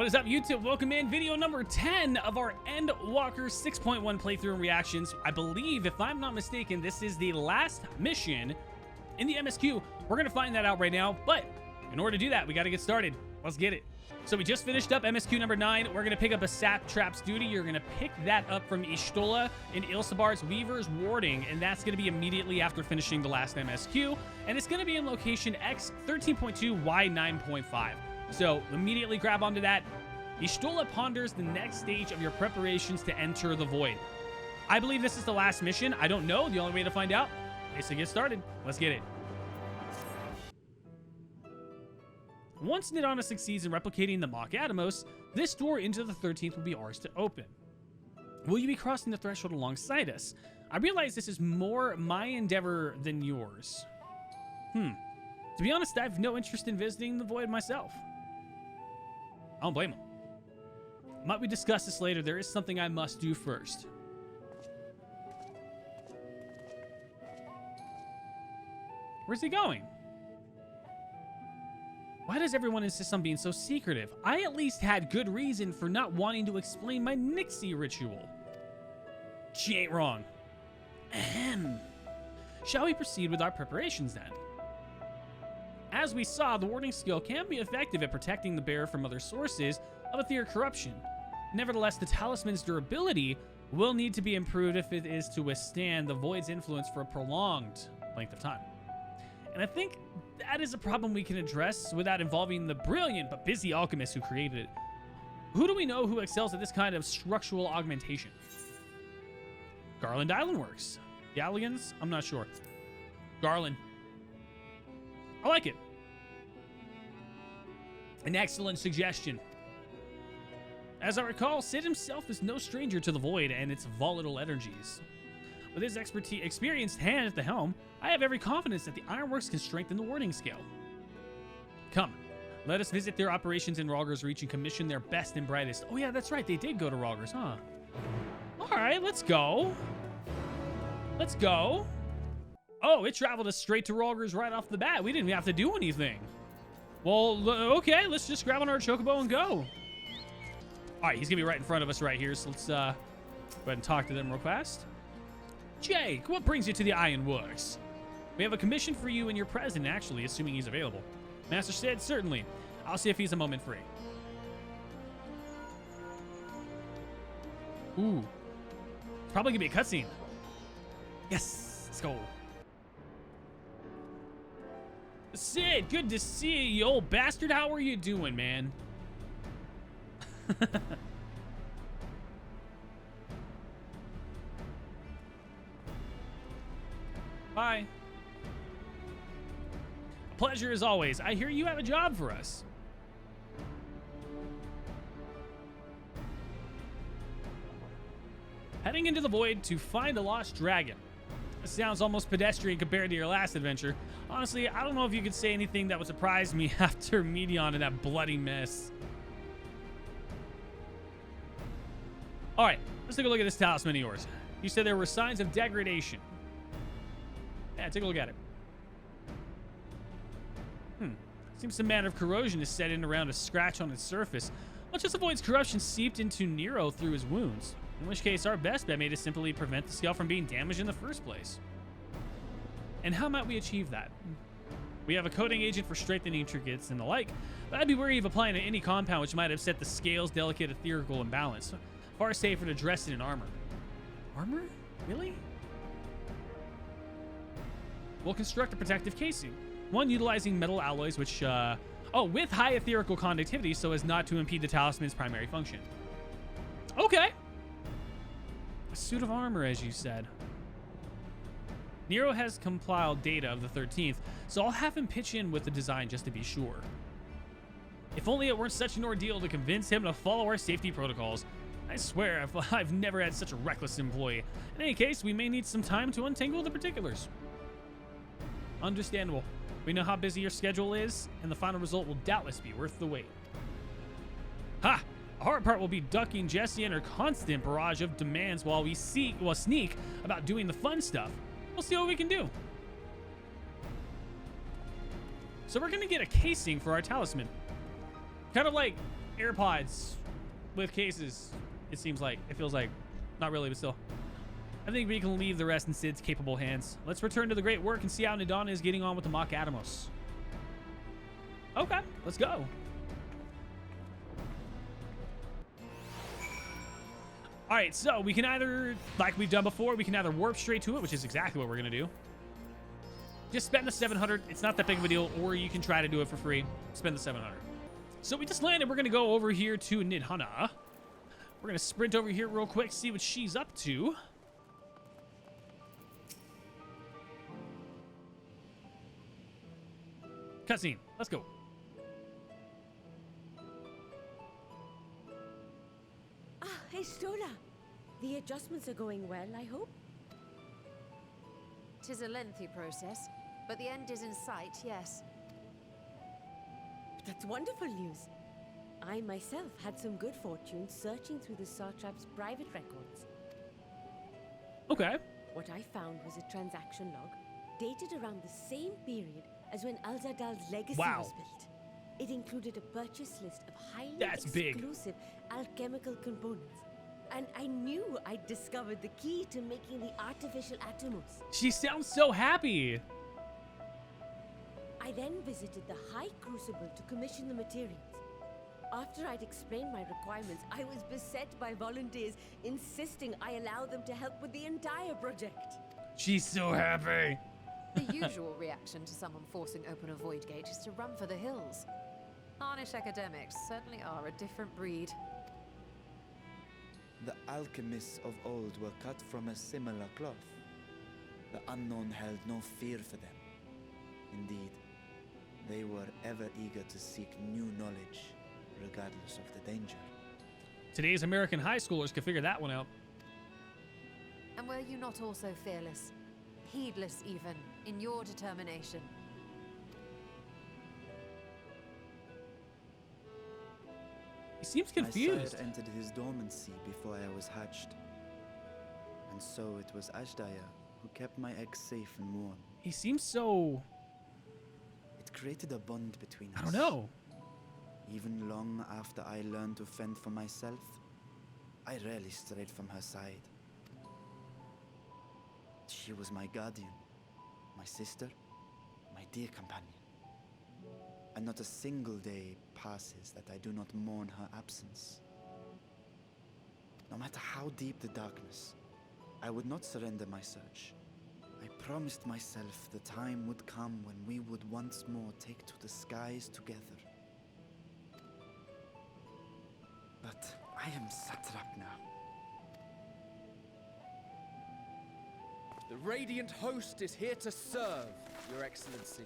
What is up, YouTube? Welcome in. Video number 10 of our Endwalker 6.1 playthrough and reactions. I believe, if I'm not mistaken, this is the last mission in the MSQ. We're going to find that out right now, but in order to do that, we got to get started. Let's get it. So we just finished up MSQ number 9. We're going to pick up a Satrap's duty. You're going to pick that up from Y'shtola in Ilsebar's Weaver's Warding, and that's going to be immediately after finishing the last MSQ, and it's going to be in location X13.2 Y9.5. So immediately grab onto that. Y'shtola ponders the next stage of your preparations to enter the void. I believe this is the last mission. I don't know. The only way to find out is to get started. Let's get it. Once Nidana succeeds in replicating the Mach Atomos, this door into the 13th will be ours to open. Will you be crossing the threshold alongside us? I realize this is more my endeavor than yours. To be honest, I have no interest in visiting the void myself. I don't blame him. Might we discuss this later? There is something I must do first. Where's he going? Why does everyone insist on being so secretive? I at least had good reason for not wanting to explain my Nixie ritual. She ain't wrong. Ahem. Shall we proceed with our preparations then? As we saw, the warding skill can be effective at protecting the bearer from other sources of etheric corruption. Nevertheless, the talisman's durability will need to be improved if it is to withstand the void's influence for a prolonged length of time. And I think that is a problem we can address without involving the brilliant but busy alchemist who created it. Who do we know who excels at this kind of structural augmentation? Garland Islandworks. Galligans? I'm not sure. Garland. I like it. An excellent suggestion. As I recall, Sid himself is no stranger to the void and its volatile energies. With his experienced hand at the helm, I have every confidence that the Ironworks can strengthen the warding skill. Come, let us visit their operations in Rogger's Reach and commission their best and brightest. Oh yeah, that's right, they did go to Rogger's, huh? Alright, let's go. Let's go. Oh, it traveled us straight to Rogger's right off the bat. We didn't even have to do anything. Well, okay, let's just grab on our chocobo and go. All right, he's gonna be right in front of us right here, so let's go ahead and talk to them real fast. Jake, what brings you to the Ironworks? We have a commission for you and your president, actually, assuming he's available. Master said, certainly. I'll see if he's a moment free. Ooh. It's probably gonna be a cutscene. Yes, let's go. Sid, good to see you, you old bastard. How are you doing, man? Bye. Pleasure as always. I hear you have a job for us. Heading into the void to find a lost dragon. This sounds almost pedestrian compared to your last adventure. Honestly, I don't know if you could say anything that would surprise me after Medion and that bloody mess. All right, let's take a look at this talisman of yours. You said there were signs of degradation. Yeah, take a look at it. Seems some manner of corrosion is set in around a scratch on its surface. Much as the void's corruption seeped into Nero through his wounds. In which case, our best bet may to simply prevent the scale from being damaged in the first place. And how might we achieve that? We have a coating agent for strengthening trinkets and the like, but I'd be wary of applying it to any compound which might upset the scale's delicate etherical imbalance. Far safer to dress it in armor. Armor? Really? We'll construct a protective casing. One utilizing metal alloys which, with high etherical conductivity so as not to impede the talisman's primary function. Okay. A suit of armor, as you said. Nero has compiled data of the 13th, so I'll have him pitch in with the design just to be sure. If only it weren't such an ordeal to convince him to follow our safety protocols. I swear, I've never had such a reckless employee. In any case, we may need some time to untangle the particulars. Understandable. We know how busy your schedule is, and the final result will doubtless be worth the wait. Ha! The hard part will be ducking Jessie and her constant barrage of demands while we sneak about doing the fun stuff. We'll see what we can do. So we're gonna get a casing for our talisman. Kind of like AirPods with cases. It seems like. It feels like. Not really, but still. I think we can leave the rest in Sid's capable hands. Let's return to the great work and see how Nadana is getting on with the Mach Atomos. Okay, let's go. All right, so we can either, like we've done before, we can either warp straight to it, which is exactly what we're going to do. Just spend the 700. It's not that big of a deal. Or you can try to do it for free. Spend the 700. So we just landed. We're going to go over here to Nidhana. We're going to sprint over here real quick, see what she's up to. Cutscene. Let's go. Ah, hey, Stola. The adjustments are going well, I hope? 'Tis a lengthy process, but the end is in sight, yes. That's wonderful news. I myself had some good fortune searching through the Satrap's private records. Okay. What I found was a transaction log dated around the same period as when Alzadal's legacy was built. It included a purchase list of highly exclusive alchemical components. And I knew I'd discovered the key to making the artificial atomos. She sounds so happy. I then visited the High Crucible to commission the materials. After I'd explained my requirements, I was beset by volunteers insisting I allow them to help with the entire project. She's so happy. The usual reaction to someone forcing open a void gate is to run for the hills. Harnish academics certainly are a different breed. The alchemists of old were cut from a similar cloth. The unknown held no fear for them. Indeed, they were ever eager to seek new knowledge, regardless of the danger. Today's American high schoolers could figure that one out. And were you not also fearless, heedless even, in your determination? He seems confused. My sire entered his dormancy before I was hatched. And so it was Ashdaya who kept my eggs safe and warm. He seems so... It created a bond between us. I don't know. Even long after I learned to fend for myself, I rarely strayed from her side. She was my guardian, my sister, my dear companion. And not a single day passes that I do not mourn her absence. No matter how deep the darkness, I would not surrender my search. I promised myself the time would come when we would once more take to the skies together. But I am Satrap now. The Radiant Host is here to serve, Your Excellency.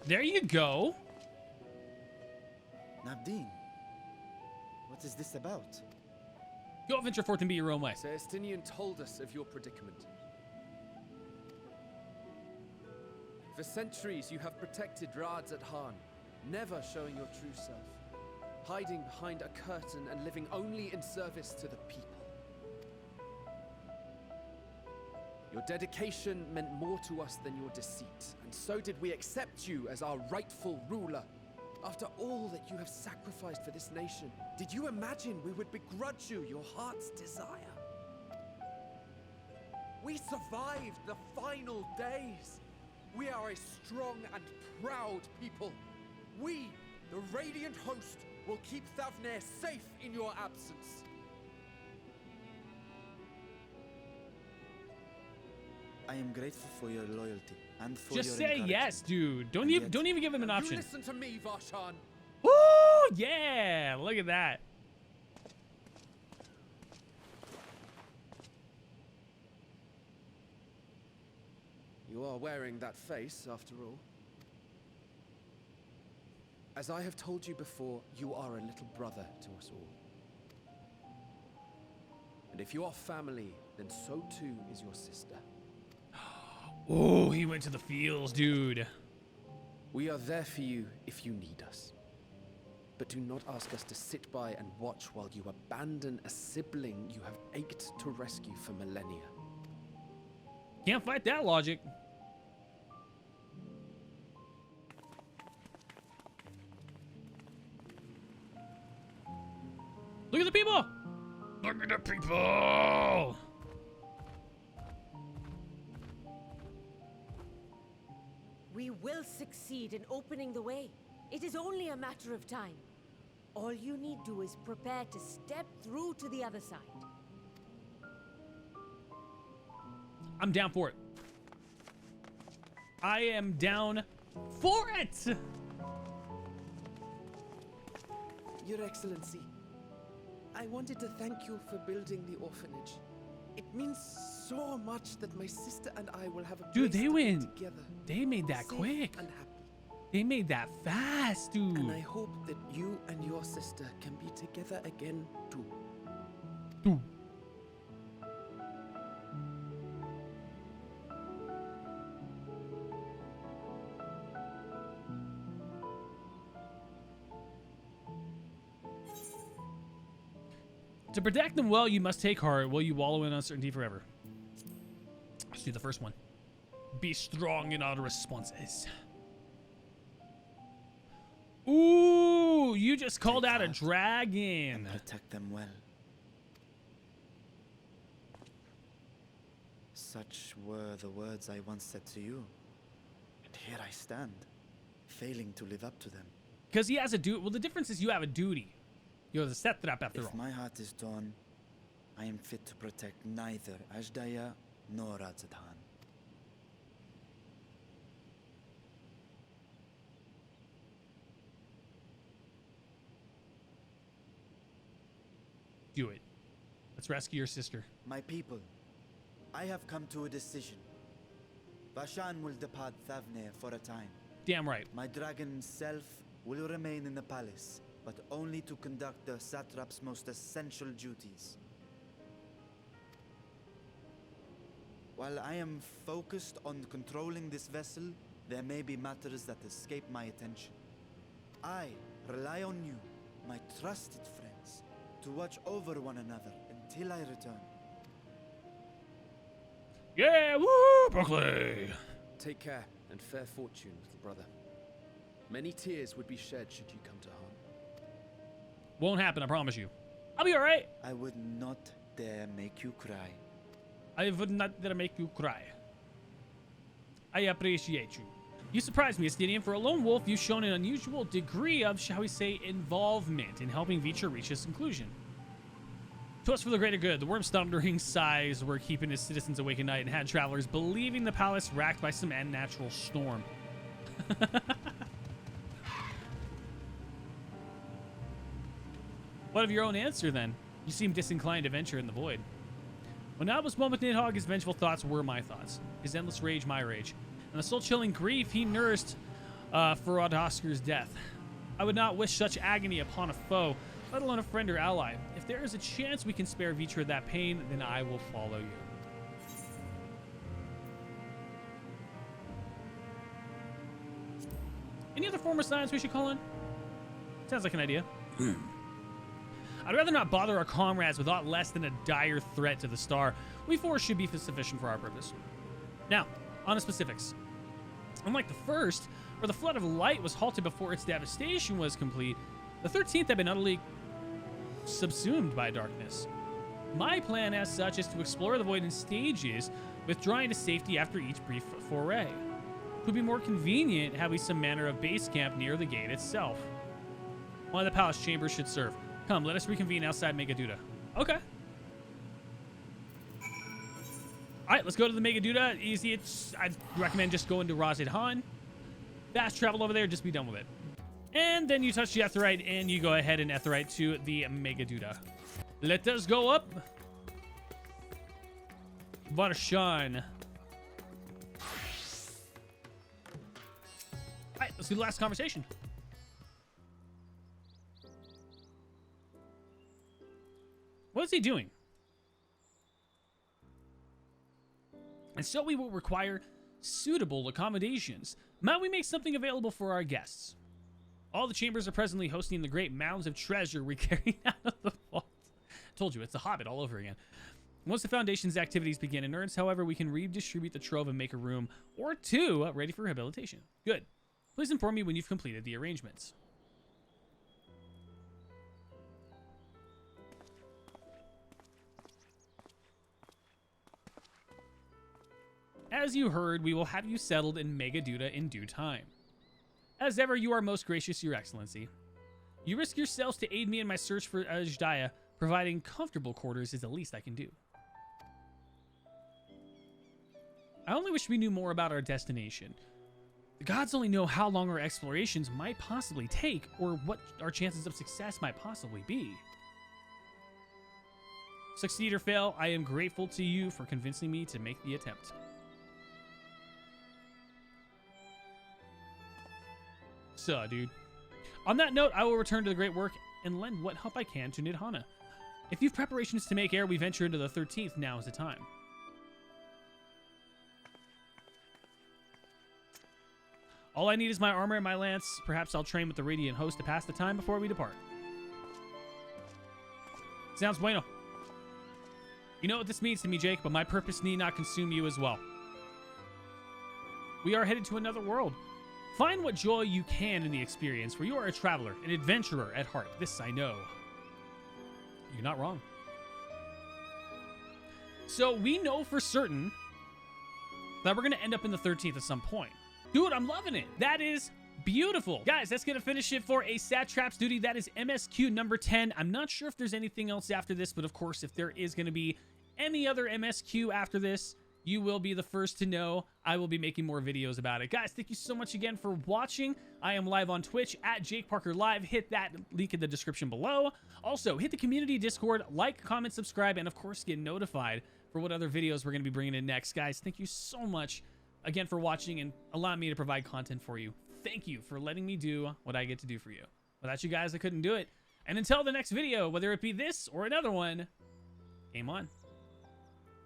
There you go. Nabdeen, what is this about? Go venture forth and be your own way. Celestinian told us of your predicament. For centuries you have protected Rads at Han, never showing your true self, hiding behind a curtain and living only in service to the people. Your dedication meant more to us than your deceit, and so did we accept you as our rightful ruler. After all that you have sacrificed for this nation, did you imagine we would begrudge you your heart's desire? We survived the final days. We are a strong and proud people. We, the Radiant Host, will keep Thavnair safe in your absence. I am grateful for your loyalty and for Just your say encouragement. yes, dude. Don't even give him an You option. listen to me, Varshan. Woo! Yeah! Look at that. You are wearing that face, after all. As I have told you before, you are a little brother to us all. And if you are family, then so too is your sister. Oh, he went to the fields, dude. We are there for you if you need us. But do not ask us to sit by and watch while you abandon a sibling you have ached to rescue for millennia. Can't fight that logic. Look at the people! Look at the people! We will succeed in opening the way. It is only a matter of time. All you need do is prepare to step through to the other side. I'm down for it. I am down for it! Your Excellency, I wanted to thank you for building the orphanage. It means so much that my sister and I will have a Dude, place they to be went. together, They made that safe quick. and happy. They made that fast, dude. And I hope that you and your sister can be together again too. Dude. To protect them well, you must take heart. Will you wallow in uncertainty forever? Let's do the first one. Be strong in all responses. Ooh, you just called out a dragon. Protect them well. Such were the words I once said to you. And here I stand, failing to live up to them. Because he has a duty. Well, the difference is you have a duty. You're the Satrap after all. If my heart is torn, I am fit to protect neither Ajdaya nor Radzadhan. Do it. Let's rescue your sister. My people, I have come to a decision. Vashan will depart Thavne for a time. Damn right. My dragon self will remain in the palace, but only to conduct the Satrap's most essential duties. While I am focused on controlling this vessel, there may be matters that escape my attention. I rely on you, my trusted friends, to watch over one another until I return. Yeah, woo, Berkeley. Take care and fair fortune, little brother. Many tears would be shed should you come to harm. Won't happen, I promise you. I'll be all right. I would not dare make you cry. I would not dare make you cry. I appreciate you. You surprised me, Estinian. For a lone wolf, you've shown an unusual degree of, shall we say, involvement in helping Vitra reach its conclusion. To us for the greater good, the worm's thundering sighs were keeping his citizens awake at night and had travelers believing the palace racked by some unnatural storm. What of your own answer, then? You seem disinclined to venture in the void. When I was one with Nidhogg, his vengeful thoughts were my thoughts. His endless rage, my rage. And the soul-chilling grief he nursed for Odoskar's death. I would not wish such agony upon a foe, let alone a friend or ally. If there is a chance we can spare Vitra that pain, then I will follow you. Any other form of science we should call in? Sounds like an idea. I'd rather not bother our comrades with aught less than a dire threat to the star. We four should be sufficient for our purpose. Now, on to specifics. Unlike the first, where the flood of light was halted before its devastation was complete, the 13th had been utterly subsumed by darkness. My plan as such is to explore the void in stages, withdrawing to safety after each brief foray. It would be more convenient having some manner of base camp near the gate itself. One of the palace chambers should serve. Come, let us reconvene outside Megaduda. Okay. Alright, let's go to the Megaduda. Easy. I'd recommend just going to Razidhan. Fast travel over there, just be done with it. And then you touch the Aetheryte, and you go ahead and Aetheryte to the Megaduda. Let us go up. Varshan. Alright, let's do the last conversation. What is he doing? And so we will require suitable accommodations. Might we make something available for our guests? All the chambers are presently hosting the great mounds of treasure we carry out of the vault. Told you, it's a Hobbit all over again. Once the Foundation's activities begin in earnest, however, we can redistribute the trove and make a room or two ready for rehabilitation. Good. Please inform me when you've completed the arrangements. as you heard, we will have you settled in Megaduda in due time. As ever, you are most gracious, Your Excellency. You risk yourselves to aid me in my search for Ajdaya. Providing comfortable quarters is the least I can do. I only wish we knew more about our destination. The gods only know how long our explorations might possibly take, or what our chances of success might possibly be. Succeed or fail, I am grateful to you for convincing me to make the attempt. So, dude. On that note, I will return to the great work and lend what help I can to Nidhana. If you've preparations to make ere we venture into the 13th, now is the time. All I need is my armor and my lance. Perhaps I'll train with the Radiant Host to pass the time before we depart. Sounds bueno. You know what this means to me, Jake, but my purpose need not consume you as well. We are headed to another world. Find what joy you can in the experience, for you are a traveler, an adventurer at heart. This I know. You're not wrong. So we know for certain that we're going to end up in the 13th at some point. Dude, I'm loving it. That is beautiful. Guys, that's going to finish it for a Satrap's duty. That is MSQ number 10. I'm not sure if there's anything else after this, but of course, if there is going to be any other MSQ after this, you will be the first to know. I will be making more videos about it. Guys, thank you so much again for watching. I am live on Twitch at Jake Parker Live. Hit that link in the description below. Also, hit the community Discord, like, comment, subscribe, and of course, get notified for what other videos we're going to be bringing in next. Guys, thank you so much again for watching and allowing me to provide content for you. Thank you for letting me do what I get to do for you. Without you guys, I couldn't do it. And until the next video, whether it be this or another one, game on.